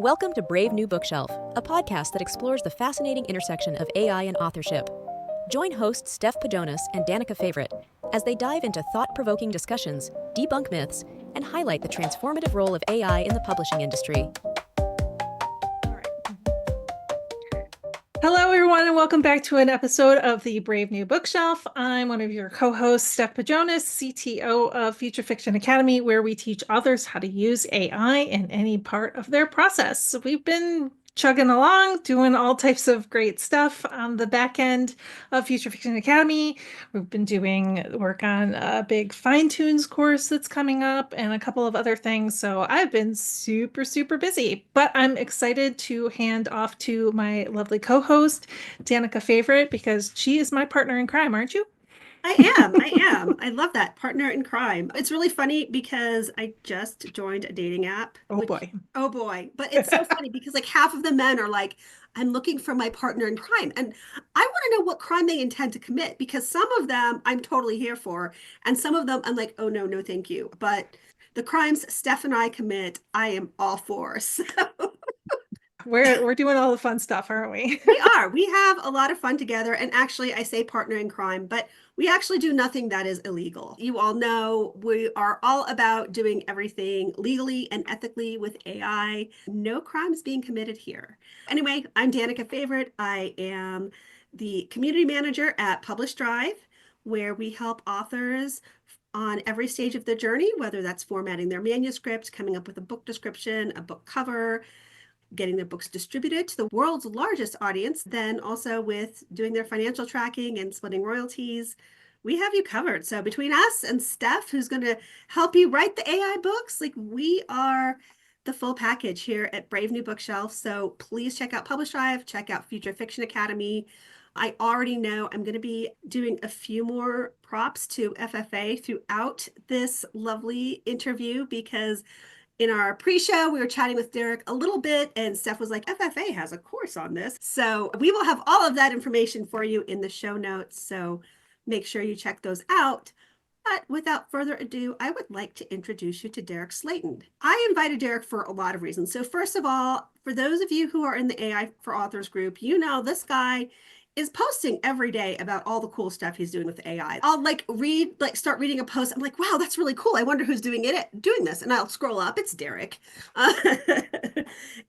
Welcome to Brave New Bookshelf, a podcast that explores the fascinating intersection of AI and authorship. Join hosts Steph Pajonas and Danica Favorite as they dive into thought-provoking discussions, debunk myths, and highlight the transformative role of AI in the publishing industry. Hello, everyone, and welcome back to an episode of the Brave New Bookshelf. I'm one of your co-hosts, Steph Pajonas, CTO of Future Fiction Academy, where we teach authors how to use AI in any part of their process. So we've been chugging along, doing all types of great stuff on the back end of Future Fiction Academy. We've been doing work on a big fine-tunes course that's coming up and a couple of other things. So I've been super, super busy, but I'm excited to hand off to my lovely co-host, Danica Favorite, because she is my partner in crime, aren't you? I am. I love that, partner in crime. It's really funny because I just joined a dating app. Oh boy. Oh boy. But it's so funny because like half of the men are like, I'm looking for my partner in crime. And I want to know what crime they intend to commit because some of them I'm totally here for. And some of them I'm like, oh no, no, thank you. But the crimes Steph and I commit, I am all for. So We're doing all the fun stuff, aren't we? we are. We have a lot of fun together. And actually, I say partner in crime, but we actually do nothing that is illegal. You all know we are all about doing everything legally and ethically with AI. No crimes being committed here. Anyway, I'm Danica Favorite. I am the community manager at Publish Drive, where we help authors on every stage of the journey, whether that's formatting their manuscript, coming up with a book description, a book cover, getting their books distributed to the world's largest audience, then also with doing their financial tracking and splitting royalties. We have you covered. So between us and Steph, who's going to help you write the AI books, like we are the full package here at Brave New Bookshelf. So please check out Publish Drive, check out Future Fiction Academy. I already know I'm going to be doing a few more props to FFA throughout this lovely interview because in our pre-show, we were chatting with Derek a little bit, and Steph was like, FFA has a course on this. So we will have all of that information for you in the show notes. So make sure you check those out. But without further ado, I would like to introduce you to Derek Slaton. I invited Derek for a lot of reasons. So first of all, for those of you who are in the AI for Authors group, you know this guy is posting every day about all the cool stuff he's doing with AI. I'll start reading a post. I'm like, wow, that's really cool. I wonder who's doing this. And I'll scroll up. It's Derek.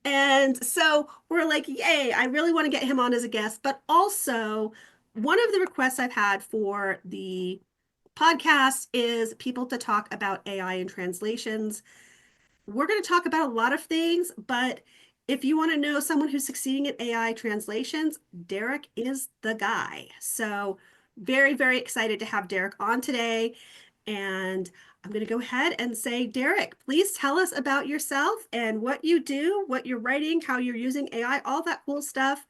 And so we're like, yay, I really want to get him on as a guest. But also, one of the requests I've had for the podcast is people to talk about AI and translations. We're going to talk about a lot of things, but if you want to know someone who's succeeding at AI translations, Derek is the guy. So very, very excited to have Derek on today. And I'm going to go ahead and say, Derek, please tell us about yourself and what you do, what you're writing, how you're using AI, all that cool stuff.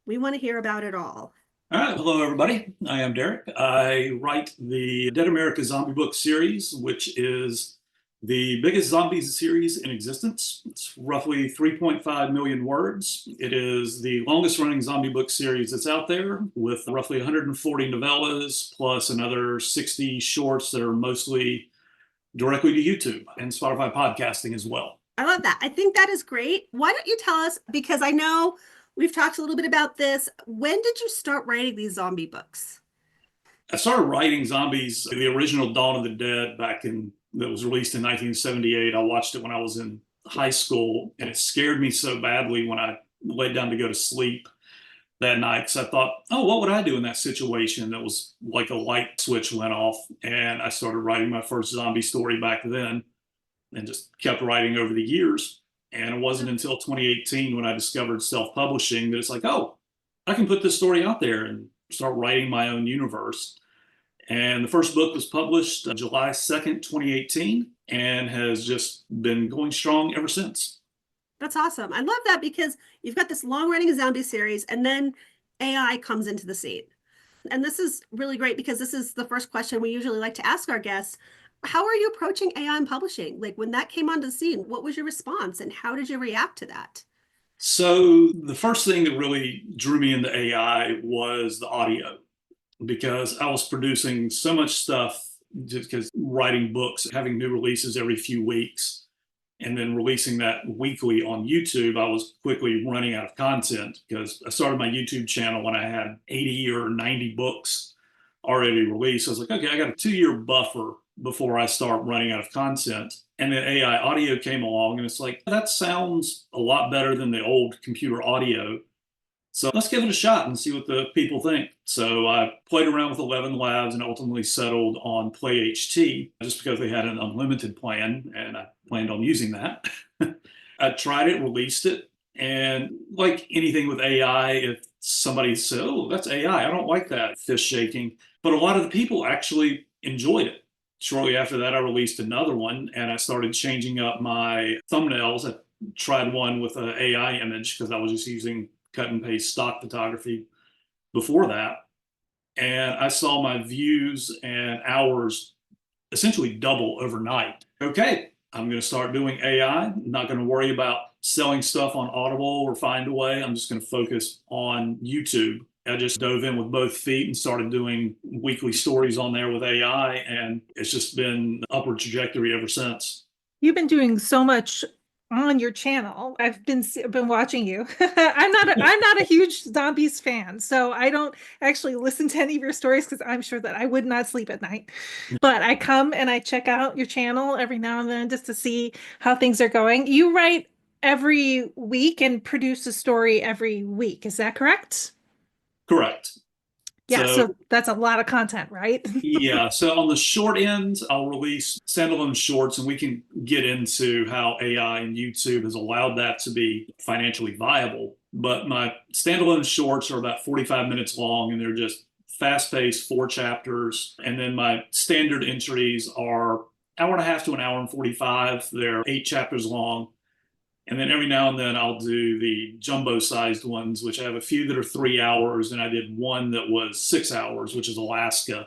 We want to hear about it all. All right, hello everybody. I am Derek. I write the Dead America Zombie Book series, which is the biggest zombies series in existence. It's roughly 3.5 million words. It is the longest running zombie book series that's out there, with roughly 140 novellas, plus another 60 shorts that are mostly directly to YouTube and Spotify podcasting as well. I love that. I think that is great. Why don't you tell us, because I know we've talked a little bit about this. When did you start writing these zombie books? I started writing zombies, the original Dawn of the Dead, that was released in 1978. I watched it when I was in high school, and it scared me so badly when I laid down to go to sleep that night. So I thought, oh, what would I do in that situation? That was like a light switch went off, and I started writing my first zombie story back then and just kept writing over the years. And it wasn't until 2018 when I discovered self-publishing that it's like, oh, I can put this story out there and start writing my own universe. And the first book was published July 2nd, 2018, and has just been going strong ever since. That's awesome. I love that because you've got this long-running zombie series, and then AI comes into the scene. And this is really great because this is the first question we usually like to ask our guests. How are you approaching AI in publishing? Like when that came onto the scene, what was your response and how did you react to that? So the first thing that really drew me into AI was the audio, because I was producing so much stuff just because writing books, having new releases every few weeks. and then releasing that weekly on YouTube, I was quickly running out of content because I started my YouTube channel when I had 80 or 90 books already released. I was like, okay, I got a 2-year buffer before I start running out of content. And then AI audio came along, and it's like, that sounds a lot better than the old computer audio. So let's give it a shot and see what the people think. So I played around with 11 Labs and ultimately settled on PlayHT just because they had an unlimited plan and I planned on using that. I tried it, released it, and like anything with AI, if somebody said, oh, that's AI, I don't like that, fist shaking. But a lot of the people actually enjoyed it. Shortly after that, I released another one and I started changing up my thumbnails. I tried one with an AI image because I was just using cut and paste stock photography before that. And I saw my views and hours essentially double overnight. Okay, I'm going to start doing AI. I'm not going to worry about selling stuff on Audible or Findaway. I'm just going to focus on YouTube. I just dove in with both feet and started doing weekly stories on there with AI. And it's just been an upward trajectory ever since. You've been doing so much on your channel. I've been watching you. I'm not a huge zombies fan, so I don't actually listen to any of your stories because I'm sure that I would not sleep at night. But I come and I check out your channel every now and then just to see how things are going. You write every week and produce a story every week. Is that correct? Correct. Yeah, so that's a lot of content, right? Yeah, so on the short end, I'll release standalone shorts, and we can get into how AI and YouTube has allowed that to be financially viable. But my standalone shorts are about 45 minutes long, and they're just fast-paced, 4 chapters. And then my standard entries are hour and a half to an hour and 45. They're 8 chapters long. And then every now and then I'll do the jumbo-sized ones, which I have a few that are 3 hours, and I did one that was 6 hours, which is Alaska,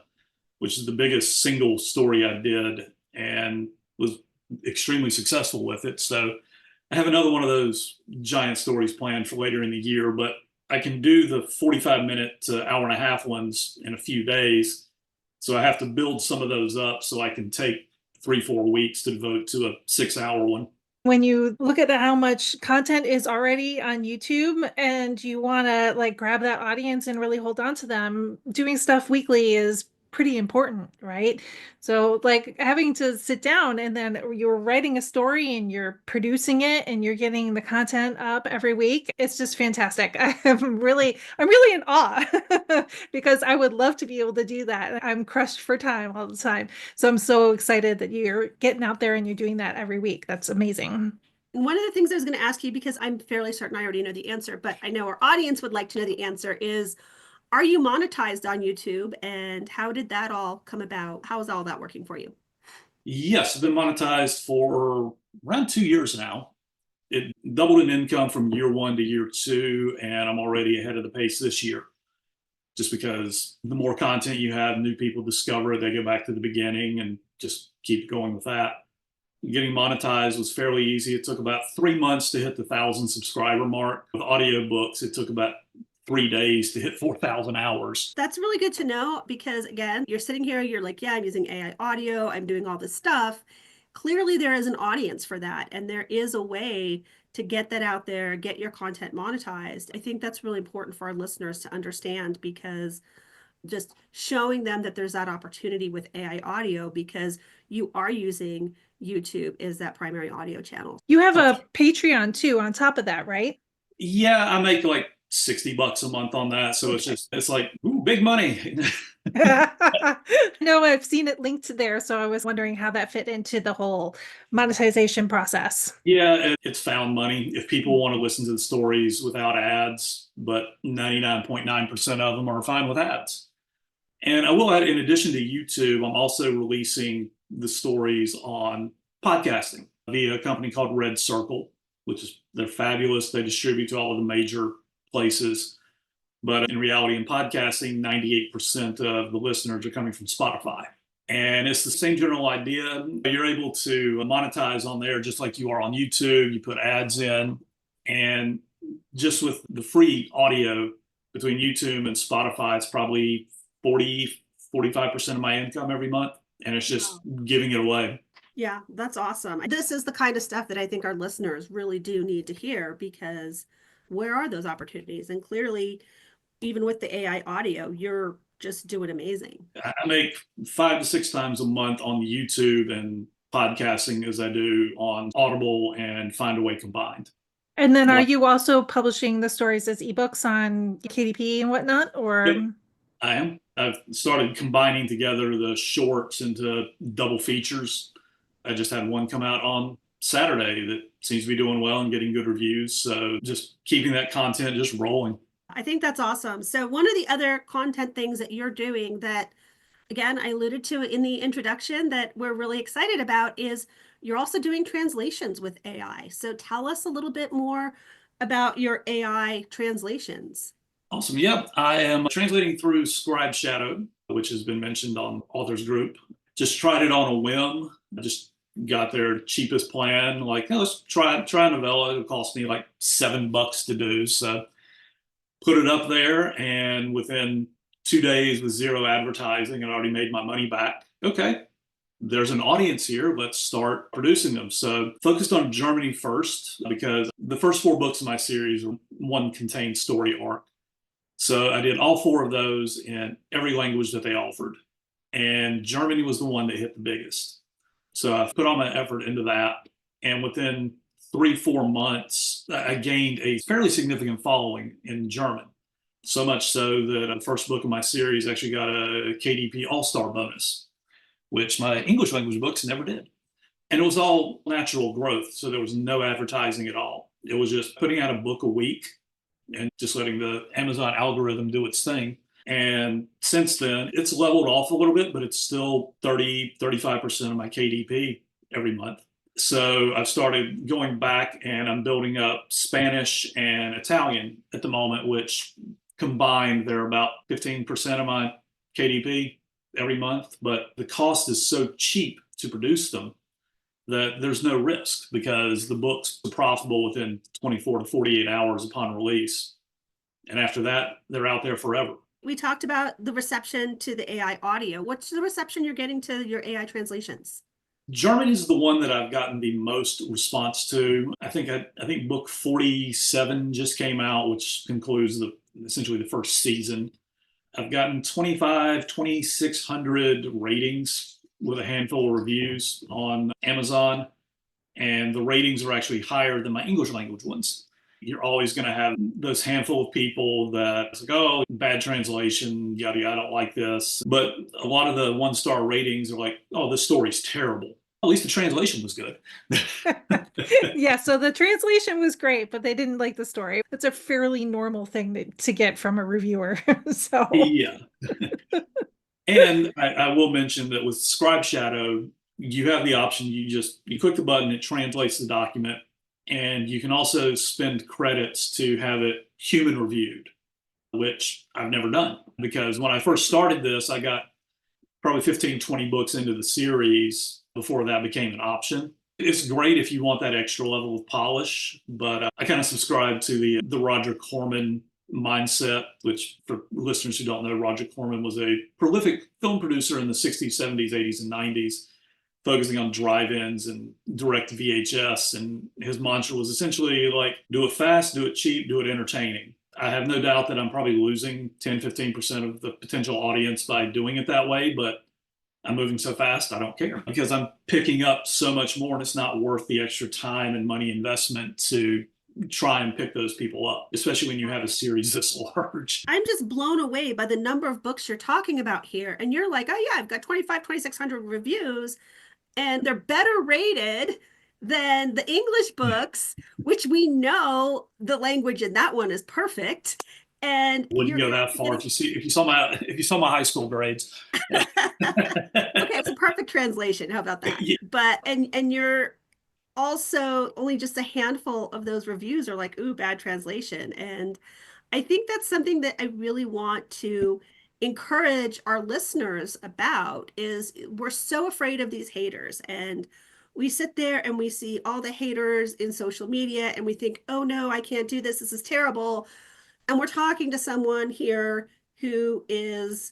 which is the biggest single story I did, and was extremely successful with it. So I have another one of those giant stories planned for later in the year, but I can do the 45-minute to hour and a half ones in a few days. So I have to build some of those up so I can take 3-4 weeks to devote to a 6-hour one. When you look at how much content is already on YouTube and you want to like grab that audience and really hold on to them, doing stuff weekly is pretty important, right? So like having to sit down and then you're writing a story and you're producing it and you're getting the content up every week. It's just fantastic. I'm really in awe because I would love to be able to do that. I'm crushed for time all the time. So I'm so excited that you're getting out there and you're doing that every week. That's amazing. One of the things I was going to ask you, because I'm fairly certain I already know the answer, but I know our audience would like to know the answer, is are you monetized on YouTube, and how did that all come about? How is all that working for you? Yes, I've been monetized for around 2 years now. It doubled in income from year 1 to year 2, and I'm already ahead of the pace this year. Just because the more content you have, new people discover it, they go back to the beginning and just keep going with that. Getting monetized was fairly easy. It took about 3 months to hit the 1,000 subscriber mark. With audiobooks, it took about 3 days to hit 4,000 hours. That's really good to know because, again, you're sitting here, you're like, yeah, I'm using AI audio, I'm doing all this stuff. Clearly, there is an audience for that, and there is a way to get that out there, get your content monetized. I think that's really important for our listeners to understand because just showing them that there's that opportunity with AI audio because you are using YouTube is that primary audio channel. You have a Patreon too on top of that, right? Yeah, I make like $60 a month on that. So it's like, ooh, big money. No, I've seen it linked there. So I was wondering how that fit into the whole monetization process. Yeah, it's found money. If people want to listen to the stories without ads, but 99.9% of them are fine with ads. And I will add, in addition to YouTube, I'm also releasing the stories on podcasting via a company called Red Circle, they're fabulous. They distribute to all of the major places. But in reality, in podcasting, 98% of the listeners are coming from Spotify. And it's the same general idea. You're able to monetize on there just like you are on YouTube. You put ads in. And just with the free audio between YouTube and Spotify, it's probably 45% of my income every month. And it's just giving it away. Yeah, that's awesome. This is the kind of stuff that I think our listeners really do need to hear, because where are those opportunities? And clearly, even with the AI audio, you're just doing amazing. I make 5 to 6 times a month on YouTube and podcasting as I do on Audible and Findaway combined. And then are Like, you also publishing the stories as ebooks on KDP and whatnot, yep, or? I am. I've started combining together the shorts into double features. I just had one come out on Saturday that seems to be doing well and getting good reviews. So just keeping that content just rolling. I think that's awesome. So one of the other content things that you're doing that, again, I alluded to in the introduction, that we're really excited about is you're also doing translations with AI. So tell us a little bit more about your AI translations. Awesome. Yep. I am translating through Scribe Shadow, which has been mentioned on Authors Group. Just tried it on a whim. I just got their cheapest plan. Like, hey, let's try a novella. It'll cost me like $7 to do. So put it up there, and within 2 days with zero advertising, I already made my money back. Okay, there's an audience here. Let's start producing them. So focused on Germany first, because the first 4 books in my series, one contained story arc. So I did all 4 of those in every language that they offered. And Germany was the one that hit the biggest. So I put all my effort into that. And within 3, 4 months, I gained a fairly significant following in German. So much so that the first book of my series actually got a KDP All-Star bonus, which my English language books never did. And it was all natural growth. So there was no advertising at all. It was just putting out a book a week and just letting the Amazon algorithm do its thing. And since then, it's leveled off a little bit, but it's still 35% of my KDP every month. So I've started going back and I'm building up Spanish and Italian at the moment, which combined, they're about 15% of my KDP every month. But the cost is so cheap to produce them that there's no risk, because the books are profitable within 24 to 48 hours upon release. And after that, they're out there forever. We talked about the reception to the AI audio. What's the reception you're getting to your AI translations? German is the one that I've gotten the most response to. I think book 47 just came out, which concludes essentially the first season. I've gotten 2,600 ratings with a handful of reviews on Amazon, and the ratings are actually higher than my English language ones. You're always going to have those handful of people that it's like, oh, bad translation, yada yada, I don't like this. But a lot of the 1-star ratings are like, oh, this story's terrible. At least the translation was good. Yeah, so the translation was great, but they didn't like the story. It's a fairly normal thing to get from a reviewer. So Yeah. And I will mention that with Scribe Shadow, you have the option. You click the button, it translates the document, and you can also spend credits to have it human reviewed, which I've never done, because when I first started this, I got probably 15, 20 books into the series before that became an option. It's great if you want that extra level of polish, but I kind of subscribe to the Roger Corman mindset, which, for listeners who don't know, Roger Corman was a prolific film producer in the 60s, 70s, 80s, and 90s, focusing on drive-ins and direct VHS. And his mantra was essentially like, do it fast, do it cheap, do it entertaining. I have no doubt that I'm probably losing 10, 15% of the potential audience by doing it that way, but I'm moving so fast, I don't care, because I'm picking up so much more, and it's not worth the extra time and money investment to try and pick those people up, especially when you have a series this large. I'm just blown away by the number of books you're talking about here. And you're like, oh yeah, I've got 2,600 reviews, and they're better rated than the English books, which we know the language in that one is perfect. And Wouldn't go that far if you saw my high school grades. Okay, it's a perfect translation. How about that? Yeah. But and you're also only just a handful of those reviews are like, ooh, bad translation. And I think that's something that I really want to encourage our listeners about. Is we're so afraid of these haters, and we sit there and we see all the haters in social media and we think, oh no, I can't do this is terrible. And we're talking to someone here who is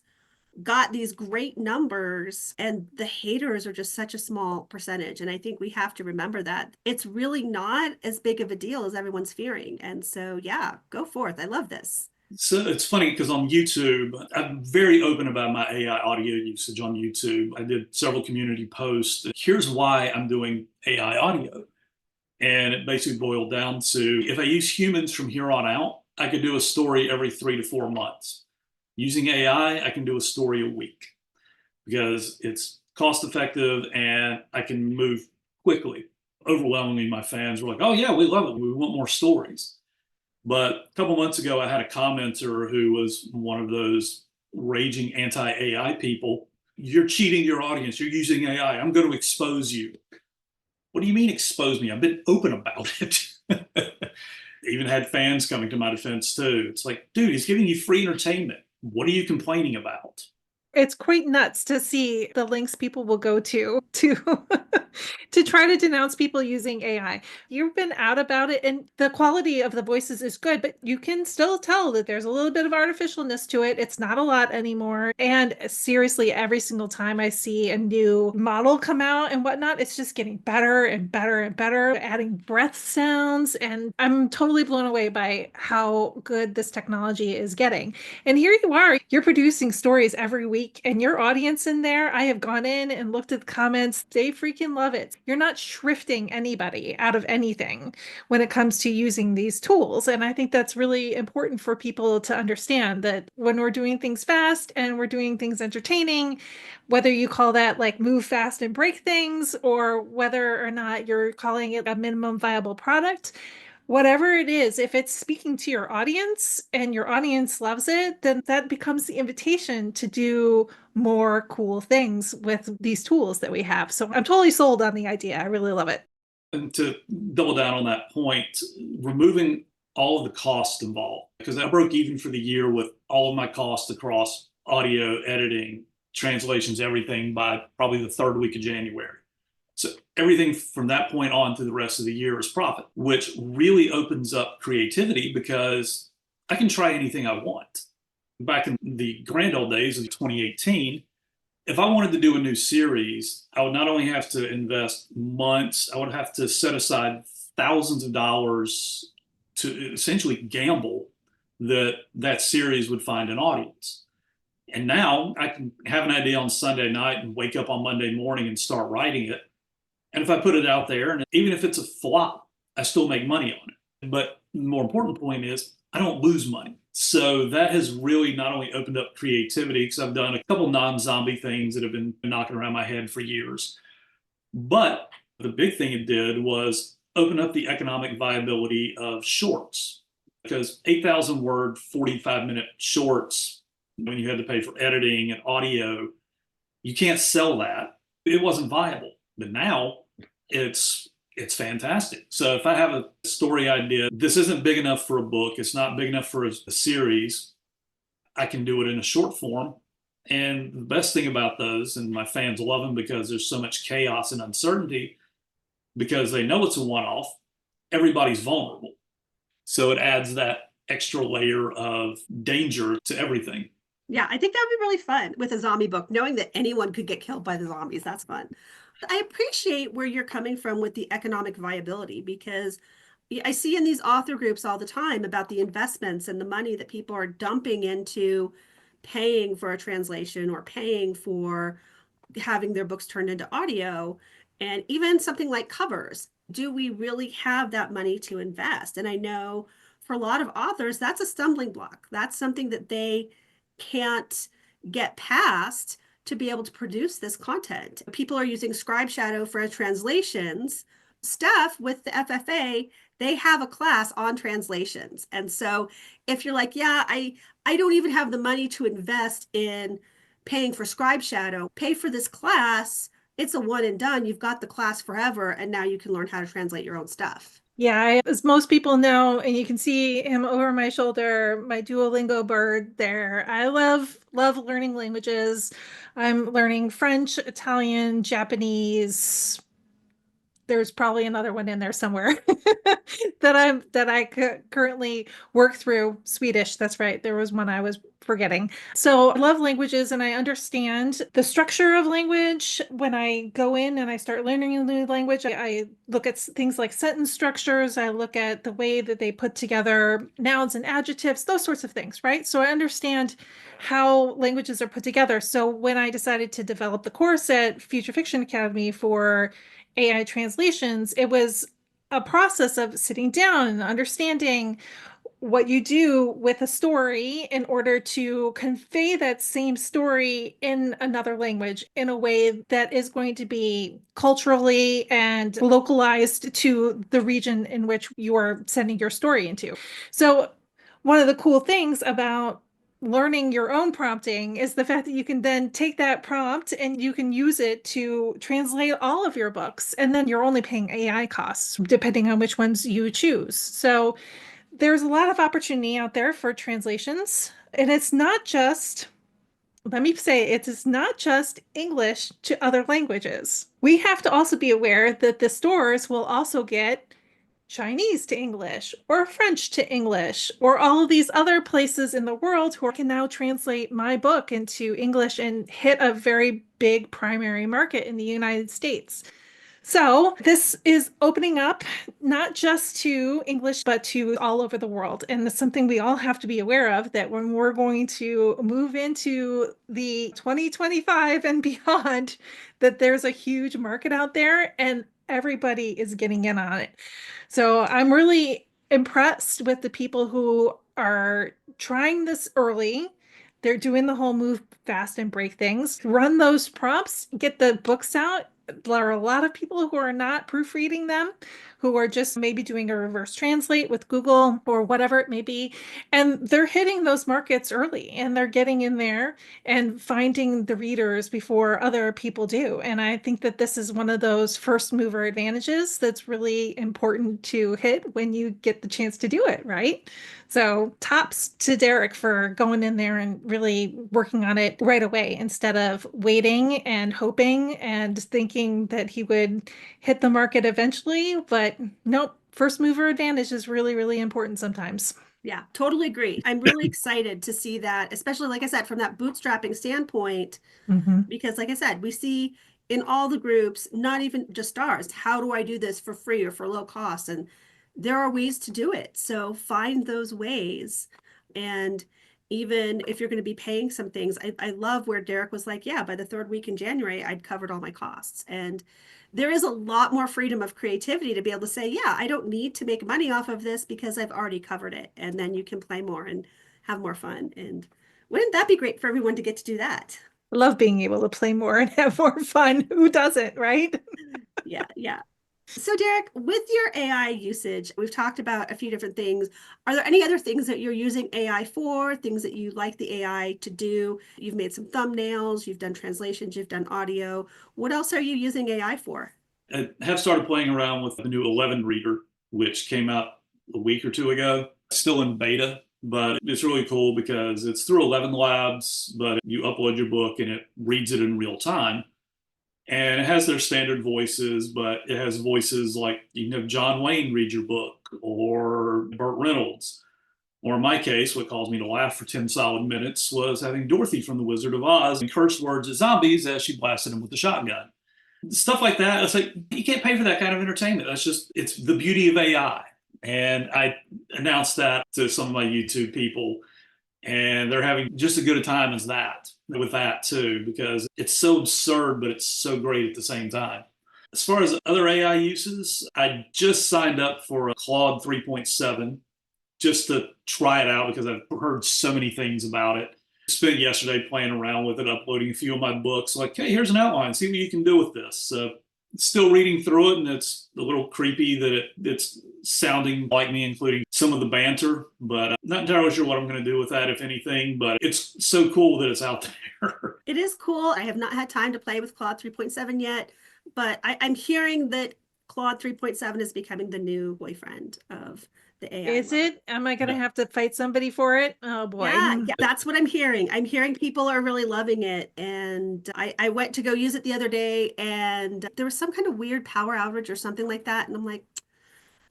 got these great numbers, and the haters are just such a small percentage. And I think we have to remember that it's really not as big of a deal as everyone's fearing. And so, yeah, go forth. I love this. So it's funny because on YouTube, I'm very open about my AI audio usage on YouTube. I did several community posts. Here's why I'm doing AI audio. And it basically boiled down to if I use humans from here on out, I could do a story every 3 to 4 months. Using AI, I can do a story a week because it's cost effective and I can move quickly. Overwhelmingly, my fans were like, oh, yeah, we love it. We want more stories. But a couple months ago, I had a commenter who was one of those raging anti AI people. You're cheating your audience. You're using AI. I'm going to expose you. What do you mean expose me? I've been open about it. Even had fans coming to my defense too. It's like, dude, he's giving you free entertainment. What are you complaining about? It's quite nuts to see the links people will go to to try to denounce people using AI. You've been out about it, and the quality of the voices is good, but you can still tell that there's a little bit of artificialness to it. It's not a lot anymore. And seriously, every single time I see a new model come out and whatnot, it's just getting better and better and better, adding breath sounds. And I'm totally blown away by how good this technology is getting. And here you are, you're producing stories every week, and your audience in there, I have gone in and looked at the comments. They freaking love it. You're not shrifting anybody out of anything when it comes to using these tools. And I think that's really important for people to understand that when we're doing things fast and we're doing things entertaining, whether you call that like move fast and break things, or whether or not you're calling it a minimum viable product, whatever it is, if it's speaking to your audience and your audience loves it, then that becomes the invitation to do more cool things with these tools that we have. So I'm totally sold on the idea. I really love it. And to double down on that point, removing all of the costs involved, because I broke even for the year with all of my costs across audio, editing, translations, everything by probably the third week of January. So everything from that point on to the rest of the year is profit, which really opens up creativity because I can try anything I want. Back in the grand old days of 2018, if I wanted to do a new series, I would not only have to invest months, I would have to set aside thousands of dollars to essentially gamble that that series would find an audience. And now I can have an idea on Sunday night and wake up on Monday morning and start writing it. And if I put it out there, and even if it's a flop, I still make money on it. But the more important point is I don't lose money. So that has really not only opened up creativity, because I've done a couple non-zombie things that have been knocking around my head for years. But the big thing it did was open up the economic viability of shorts. Because 8,000 word, 45-minute shorts, when you had to pay for editing and audio, you can't sell that. It wasn't viable. But now it's fantastic. So if I have a story idea, this isn't big enough for a book, it's not big enough for a series, I can do it in a short form. And the best thing about those, and my fans love them because there's so much chaos and uncertainty, because they know it's a one-off, everybody's vulnerable. So it adds that extra layer of danger to everything. Yeah, I think that would be really fun with a zombie book, knowing that anyone could get killed by the zombies. That's fun. I appreciate where you're coming from with the economic viability, because I see in these author groups all the time about the investments and the money that people are dumping into paying for a translation or paying for having their books turned into audio, and even something like covers. Do we really have that money to invest? And I know for a lot of authors, that's a stumbling block. That's something that they can't get past to be able to produce this content. People are using Scribe Shadow for translations. Steph with the FFA, they have a class on translations. And so if you're like, yeah, I don't even have the money to invest in paying for Scribe Shadow, pay for this class. It's a one and done. You've got the class forever, and now you can learn how to translate your own stuff. Yeah, as most people know, and you can see him over my shoulder, my Duolingo bird there. I love learning languages. I'm learning French, Italian, Japanese, there's probably another one in there somewhere that I currently work through. Swedish, that's right. There was one I was forgetting. So I love languages and I understand the structure of language. When I go in and I start learning a new language, I look at things like sentence structures. I look at the way that they put together nouns and adjectives, those sorts of things, right? So I understand how languages are put together. So when I decided to develop the course at Future Fiction Academy for AI translations, it was a process of sitting down and understanding what you do with a story in order to convey that same story in another language in a way that is going to be culturally and localized to the region in which you are sending your story into. So, one of the cool things about learning your own prompting is the fact that you can then take that prompt and you can use it to translate all of your books. And then you're only paying AI costs depending on which ones you choose. So, there's a lot of opportunity out there for translations. And it's not just, let me say, it is not just English to other languages. We have to also be aware that the stores will also get Chinese to English or French to English or all of these other places in the world who can now translate my book into English and hit a very big primary market in the United States. So this is opening up not just to English, but to all over the world. And it's something we all have to be aware of, that when we're going to move into the 2025 and beyond, that there's a huge market out there and everybody is getting in on it. So I'm really impressed with the people who are trying this early. They're doing the whole move fast and break things, run those prompts, get the books out. There are a lot of people who are not proofreading them, who are just maybe doing a reverse translate with Google or whatever it may be. And they're hitting those markets early and they're getting in there and finding the readers before other people do. And I think that this is one of those first mover advantages that's really important to hit when you get the chance to do it, right? So tops to Derek for going in there and really working on it right away instead of waiting and hoping and thinking that he would hit the market eventually. But nope, first mover advantage is really, really important sometimes. Yeah, totally agree. I'm really excited to see that, especially like I said, from that bootstrapping standpoint, Mm-hmm. because like I said, we see in all the groups, not even just ours, how do I do this for free or for low cost? And there are ways to do it. So find those ways. And even if you're going to be paying some things, I love where Derek was like, yeah, by the third week in January, I'd covered all my costs. And there is a lot more freedom of creativity to be able to say, yeah, I don't need to make money off of this because I've already covered it. And then you can play more and have more fun. And wouldn't that be great for everyone to get to do that? Love being able to play more and have more fun. Who doesn't, right? Yeah, yeah. So Derek, with your AI usage, we've talked about a few different things. Are there any other things that you're using AI for, things that you like the AI to do? You've made some thumbnails, you've done translations, you've done audio. What else are you using AI for? I have started playing around with the new 11 reader, which came out a week or two ago. Still in beta, but it's really cool because it's through 11 labs, but you upload your book and it reads it in real time. And it has their standard voices, but it has voices like you can have John Wayne read your book or Burt Reynolds. Or in my case, what caused me to laugh for 10 solid minutes was having Dorothy from The Wizard of Oz and curse words at zombies as she blasted them with the shotgun. Stuff like that. It's like, you can't pay for that kind of entertainment. That's just, it's the beauty of AI. And I announced that to some of my YouTube people, and they're having just as good a time as that with that too, because it's so absurd, but it's so great at the same time. As far as other AI uses, I just signed up for a Claude 3.7 just to try it out because I've heard so many things about it. Spent yesterday playing around with it, uploading a few of my books. Like, hey, here's an outline. See what you can do with this. Still reading through it, and it's a little creepy that it's sounding like me, including some of the banter. But not entirely sure what I'm going to do with that, if anything. But it's so cool that it's out there. It is cool. I have not had time to play with Claude 3.7 yet, but I'm hearing that Claude 3.7 is becoming the new boyfriend of The AI Is love it? Am I going to Yeah. have to fight somebody for it? Oh boy. Yeah, that's what I'm hearing. I'm hearing people are really loving it. And I went to go use it the other day and there was some kind of weird power outage or something like that. And I'm like,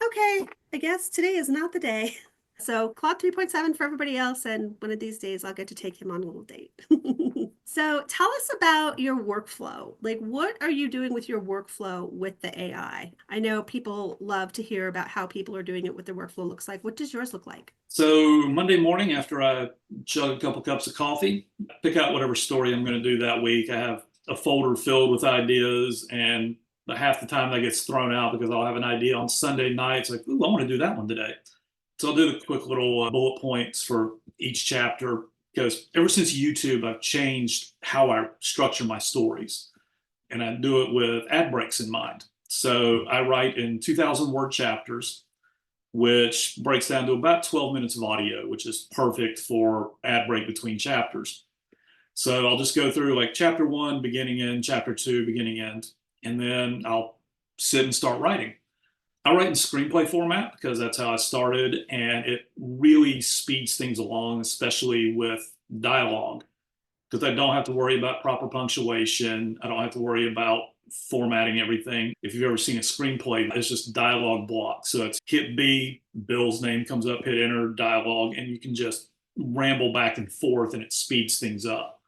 okay, I guess today is not the day. So Claude 3.7 for everybody else, and one of these days I'll get to take him on a little date. So tell us about your workflow. Like, what are you doing with your workflow with the AI? I know people love to hear about how people are doing it, what their workflow looks like. What does yours look like? So Monday morning, after I chug a couple cups of coffee, pick out whatever story I'm going to do that week. I have a folder filled with ideas, and half the time that gets thrown out because I'll have an idea on Sunday night. It's like, ooh, I want to do that one today. So I'll do the quick little bullet points for each chapter, because ever since YouTube, I've changed how I structure my stories, and I do it with ad breaks in mind. So I write in 2,000 word chapters, which breaks down to about 12 minutes of audio, which is perfect for ad break between chapters. So I'll just go through like chapter 1, beginning end, chapter 2, beginning end, and then I'll sit and start writing. I write in screenplay format because that's how I started, and it really speeds things along, especially with dialogue, because I don't have to worry about proper punctuation. I don't have to worry about formatting everything. If you've ever seen a screenplay, it's just dialogue block. So it's hit B, Bill's name comes up, hit enter, dialogue, and you can just ramble back and forth, and it speeds things up.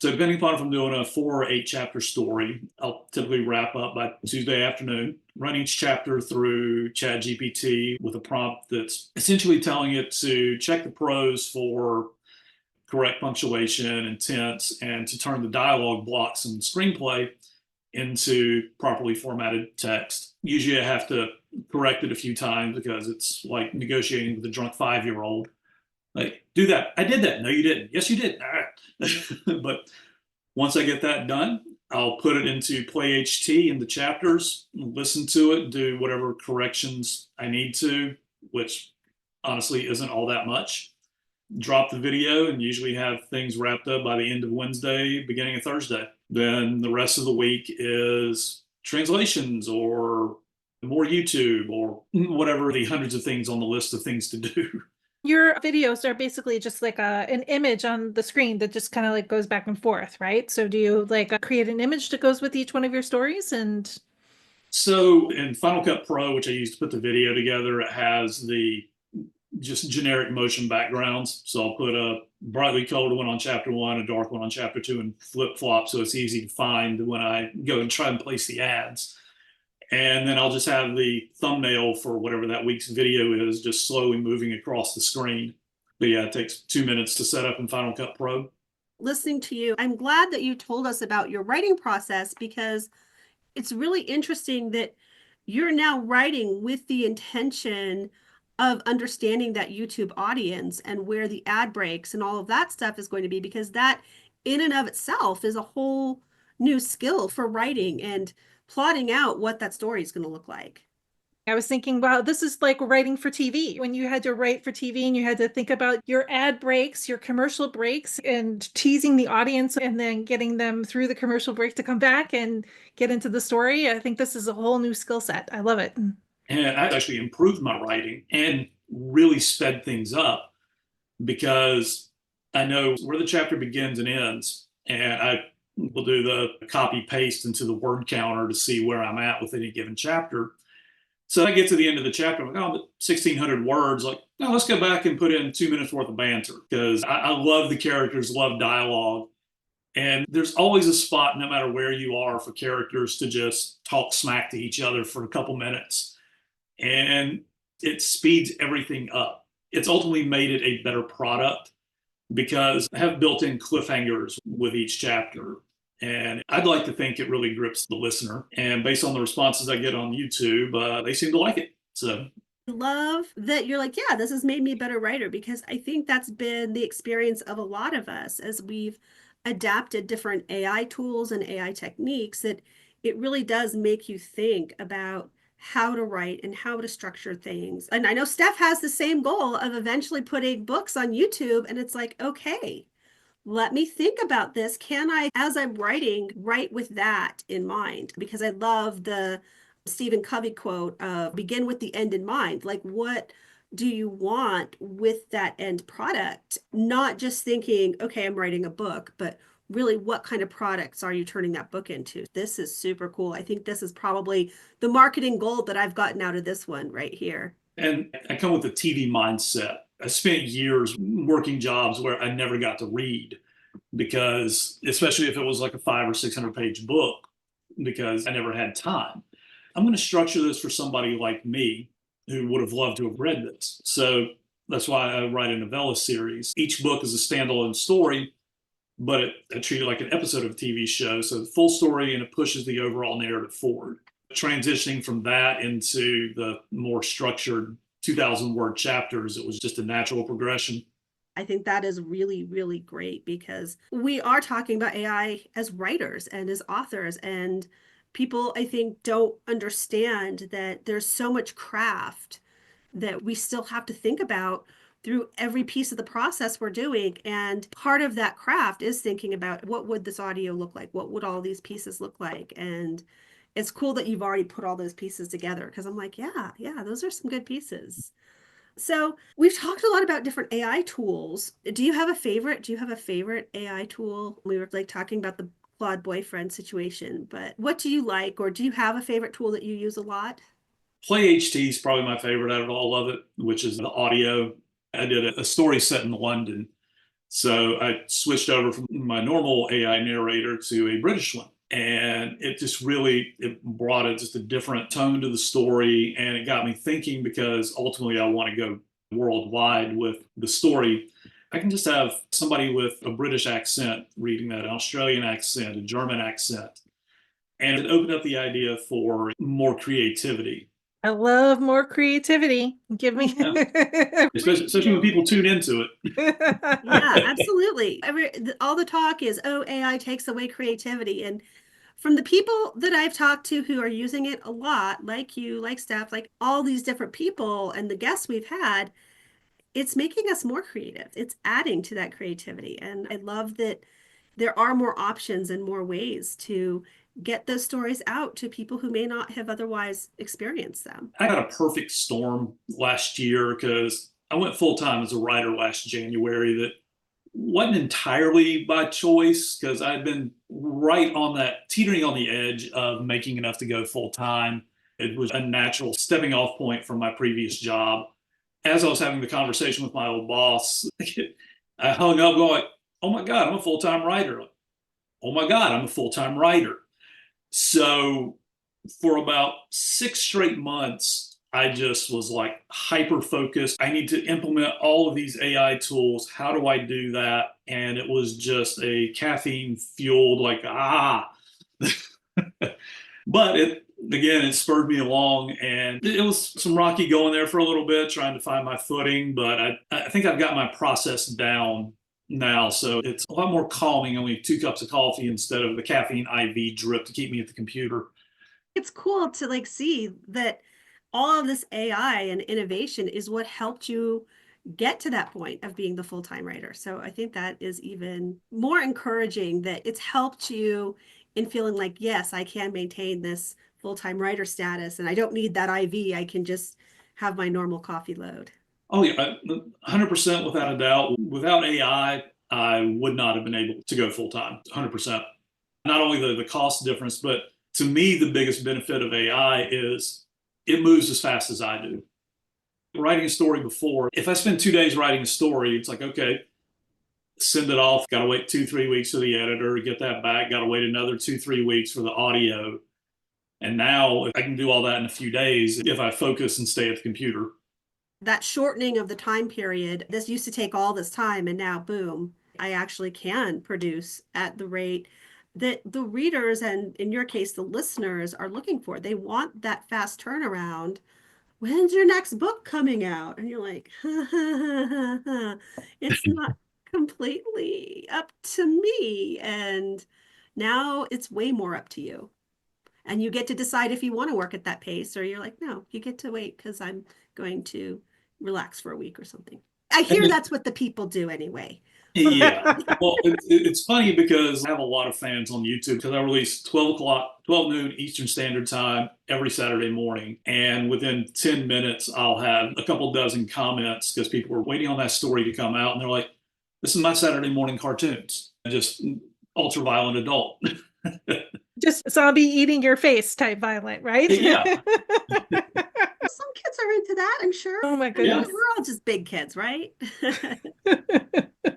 So depending upon if I'm doing a 4 or 8 chapter story, I'll typically wrap up by Tuesday afternoon, run each chapter through ChatGPT with a prompt that's essentially telling it to check the prose for correct punctuation and tense, and to turn the dialogue blocks in the screenplay into properly formatted text. Usually I have to correct it a few times because it's like negotiating with a drunk 5-year-old. Like, do that. I did that. No, you didn't. Yes, you did. But once I get that done, I'll put it into Play HT in the chapters, listen to it, do whatever corrections I need to, which honestly isn't all that much. Drop the video and usually have things wrapped up by the end of Wednesday, beginning of Thursday. Then the rest of the week is translations or more YouTube or whatever the hundreds of things on the list of things to do. Your videos are basically just like an image on the screen that just kind of like goes back and forth, right? So do you like create an image that goes with each one of your stories? And So in Final Cut Pro, which I use to put the video together, it has the just generic motion backgrounds. So I'll put a brightly colored one on chapter 1, a dark one on chapter 2, and flip flop so it's easy to find when I go and try and place the ads. And then I'll just have the thumbnail for whatever that week's video is just slowly moving across the screen. But yeah, it takes 2 minutes to set up in Final Cut Pro. Listening to you, I'm glad that you told us about your writing process, because it's really interesting that you're now writing with the intention of understanding that YouTube audience and where the ad breaks and all of that stuff is going to be, because that in and of itself is a whole new skill for writing and plotting out what that story is going to look like. I was thinking, wow, this is like writing for TV. When you had to write for TV and you had to think about your ad breaks, your commercial breaks, and teasing the audience and then getting them through the commercial break to come back and get into the story. I think this is a whole new skill set. I love it. And I actually improved my writing and really sped things up because I know where the chapter begins and ends. And I will do the copy paste into the word counter to see where I'm at with any given chapter. So I get to the end of the chapter, I'm like, oh, 1,600 words. Like, no, let's go back and put in 2 minutes worth of banter, because I love the characters, love dialogue. And there's always a spot, no matter where you are, for characters to just talk smack to each other for a couple minutes. And it speeds everything up. It's ultimately made it a better product because I have built in cliffhangers with each chapter. And I'd like to think it really grips the listener. And based on the responses I get on YouTube, they seem to like it. So I love that you're like, yeah, this has made me a better writer, because I think that's been the experience of a lot of us as we've adapted different AI tools and AI techniques, that it really does make you think about how to write and how to structure things. And I know Steph has the same goal of eventually putting books on YouTube, and it's like, okay, let me think about this. Can I, as I'm writing, write with that in mind? Because I love the Stephen Covey quote of begin with the end in mind. Like, what do you want with that end product? Not just thinking, okay, I'm writing a book, but really what kind of products are you turning that book into? This is super cool. I think this is probably the marketing gold that I've gotten out of this one right here. And I come with a TV mindset. I spent years working jobs where I never got to read because, especially if it was like a 500 or 600 page book, because I never had time. I'm going to structure this for somebody like me who would have loved to have read this. So that's why I write a novella series. Each book is a standalone story, but I treat it like an episode of a TV show. So the full story, and it pushes the overall narrative forward. Transitioning from that into the more structured 2,000 word chapters, it was just a natural progression. I think that is really, really great because we are talking about AI as writers and as authors, and people, I think, don't understand that there's so much craft that we still have to think about through every piece of the process we're doing. And part of that craft is thinking about what would this audio look like? What would all these pieces look like? And it's cool that you've already put all those pieces together because I'm like, yeah, those are some good pieces. So we've talked a lot about different AI tools. Do you have a favorite? Do you have a favorite AI tool? We were like talking about the Claude boyfriend situation, but what do you like, or do you have a favorite tool that you use a lot? Play HT is probably my favorite out of all of it, which is the audio. I did a story set in London. So I switched over from my normal AI narrator to a British one. And it just really, it brought it just a different tone to the story. And it got me thinking, because ultimately I want to go worldwide with the story. I can just have somebody with a British accent reading that, an Australian accent, a German accent. And it opened up the idea for more creativity. I love more creativity. Give me Especially when people tune into it. Yeah, absolutely. All the talk is, oh, AI takes away creativity. And from the people that I've talked to who are using it a lot, like you, like Steph, like all these different people and the guests we've had, it's making us more creative. It's adding to that creativity. And I love that there are more options and more ways to get those stories out to people who may not have otherwise experienced them. I had a perfect storm last year because I went full time as a writer last January. That wasn't entirely by choice, because I'd been right on that, teetering on the edge of making enough to go full time. It was a natural stepping off point from my previous job. As I was having the conversation with my old boss, I hung up going, oh my God, I'm a full time writer. Oh my God, I'm a full time writer. So for about 6 straight months, I just was like hyper focused. I need to implement all of these AI tools. How do I do that? And it was just a caffeine fueled, like, but it spurred me along, and it was some rocky going there for a little bit, trying to find my footing. But I think I've got my process down now. So it's a lot more calming, only 2 cups of coffee instead of the caffeine IV drip to keep me at the computer. It's cool to like see that all of this AI and innovation is what helped you get to that point of being the full-time writer. So I think that is even more encouraging, that it's helped you in feeling like, yes, I can maintain this full-time writer status and I don't need that IV. I can just have my normal coffee load. Oh yeah, 100% without a doubt. Without AI, I would not have been able to go full time. 100%. Not only the cost difference, but to me, the biggest benefit of AI is it moves as fast as I do. Writing a story before, if I spend 2 days writing a story, it's like, okay, send it off. Got to wait 2, 3 weeks for the editor to get that back. Got to wait another 2, 3 weeks for the audio. And now I can do all that in a few days if I focus and stay at the computer. That shortening of the time period, this used to take all this time, and now, boom, I actually can produce at the rate that the readers, and in your case, the listeners, are looking for. They want that fast turnaround. When's your next book coming out? And you're like, it's not completely up to me. And now it's way more up to you. And you get to decide if you want to work at that pace, or you're like, no, you get to wait because I'm going to relax for a week or something. I hear that's what the people do anyway. Yeah. Well, it's funny because I have a lot of fans on YouTube because I release 12 noon Eastern Standard Time every Saturday morning. And within 10 minutes, I'll have a couple dozen comments because people are waiting on that story to come out. And they're like, this is my Saturday morning cartoons. Just ultra violent adult. Just zombie eating your face type violent, right? Yeah. Some kids are into that, I'm sure. Oh my I mean, goodness. we're all just big kids, right?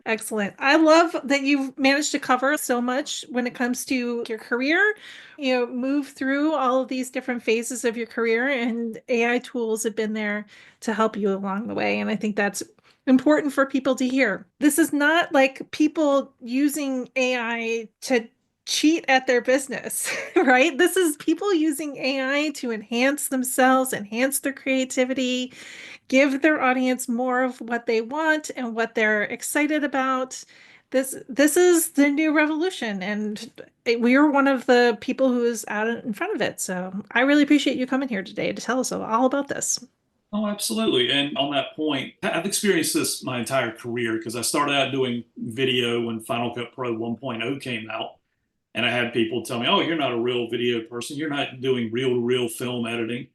Excellent. I love that you've managed to cover so much when it comes to your career, move through all of these different phases of your career, and AI tools have been there to help you along the way. And I think that's important for people to hear. This is not like people using AI to cheat at their business, right? This is people using AI to enhance themselves, enhance their creativity, give their audience more of what they want and what they're excited about. This is the new revolution, and we are one of the people who is out in front of it. So I really appreciate you coming here today to tell us all about this. Oh, absolutely. And on that point, I've experienced this my entire career because I started out doing video when Final Cut Pro 1.0 came out. And I had people tell me, oh, you're not a real video person. You're not doing real to real film editing.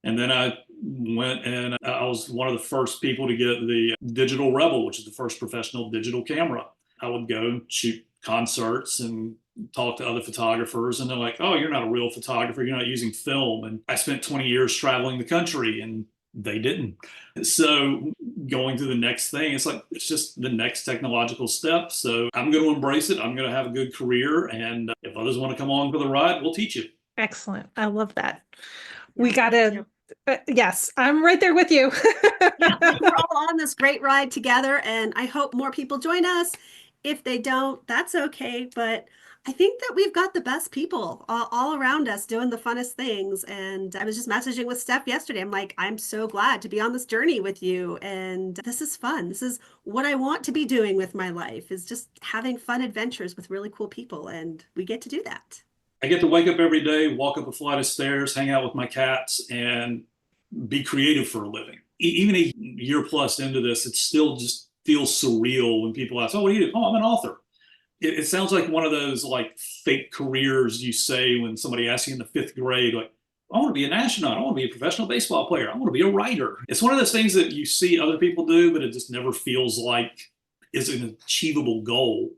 And then I went and I was one of the first people to get the Digital Rebel, which is the first professional digital camera. I would go and shoot concerts and talk to other photographers, and they're like, oh, you're not a real photographer. You're not using film. And I spent 20 years traveling the country, and they didn't. So going to the next thing, it's just the next technological step. So I'm going to embrace it. I'm going to have a good career. And if others want to come along for the ride, we'll teach you. Excellent. I love that. We got to, yes, I'm right there with you. Yeah, we're all on this great ride together, and I hope more people join us. If they don't, that's okay. But I think that we've got the best people all around us doing the funnest things. And I was just messaging with Steph yesterday. I'm like, I'm so glad to be on this journey with you. And this is fun. This is what I want to be doing with my life, is just having fun adventures with really cool people. And we get to do that. I get to wake up every day, walk up a flight of stairs, hang out with my cats, and be creative for a living. Even a year plus into this, it still just feels surreal when people ask, oh, what do you do? Oh, I'm an author. It sounds like one of those like fake careers you say when somebody asks you in the fifth grade, like, I want to be an astronaut. I want to be a professional baseball player. I want to be a writer. It's one of those things that you see other people do, but it just never feels like is an achievable goal.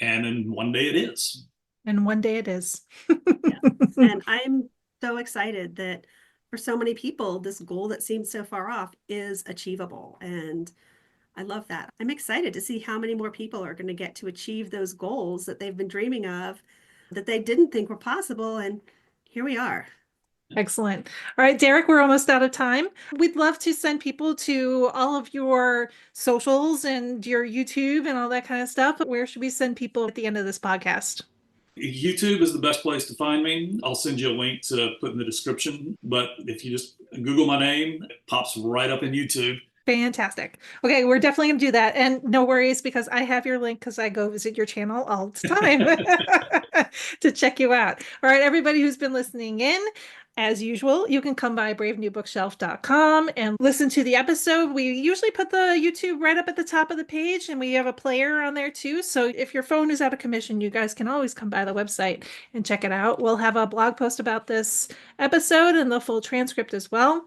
And then one day it is. And one day it is. Yes. And I'm so excited that for so many people, this goal that seems so far off is achievable. And I love that. I'm excited to see how many more people are going to get to achieve those goals that they've been dreaming of, that they didn't think were possible. And here we are. Excellent. All right, Derek, we're almost out of time. We'd love to send people to all of your socials and your YouTube and all that kind of stuff. Where should we send people at the end of this podcast? YouTube is the best place to find me. I'll send you a link to put in the description. But if you just Google my name, it pops right up in YouTube. Fantastic. Okay, we're definitely going to do that. And no worries, because I have your link because I go visit your channel all the time to check you out. All right, everybody who's been listening in, as usual, you can come by bravenewbookshelf.com and listen to the episode. We usually put the YouTube right up at the top of the page, and we have a player on there too. So if your phone is out of commission, you guys can always come by the website and check it out. We'll have a blog post about this episode and the full transcript as well.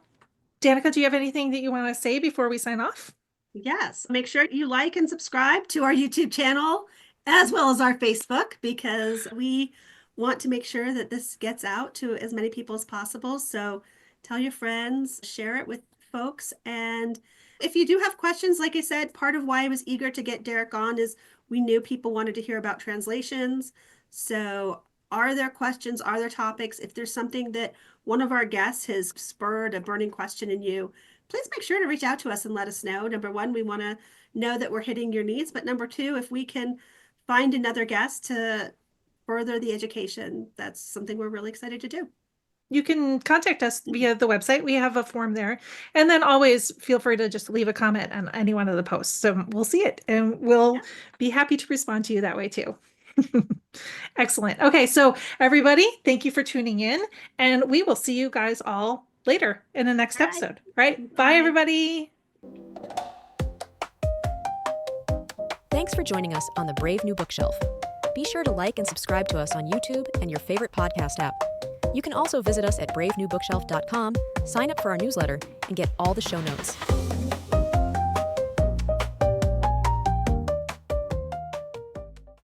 Danica, do you have anything that you want to say before we sign off? Yes. Make sure you like and subscribe to our YouTube channel as well as our Facebook, because we want to make sure that this gets out to as many people as possible. So tell your friends, share it with folks. And if you do have questions, like I said, part of why I was eager to get Derek on is we knew people wanted to hear about translations. So are there questions? Are there topics? If there's something that one of our guests has spurred a burning question in you, please make sure to reach out to us and let us know. Number one, we want to know that we're hitting your needs. But number two, if we can find another guest to further the education, that's something we're really excited to do. You can contact us via the website. We have a form there. And then always feel free to just leave a comment on any one of the posts. So we'll see it and we'll be happy to respond to you that way too. Excellent. Okay, so everybody, thank you for tuning in, and we will see you guys all later in the next episode. All right. Bye, everybody. Thanks for joining us on the Brave New Bookshelf. Be sure to like and subscribe to us on YouTube and your favorite podcast app. You can also visit us at bravenewbookshelf.com, sign up for our newsletter, and get all the show notes.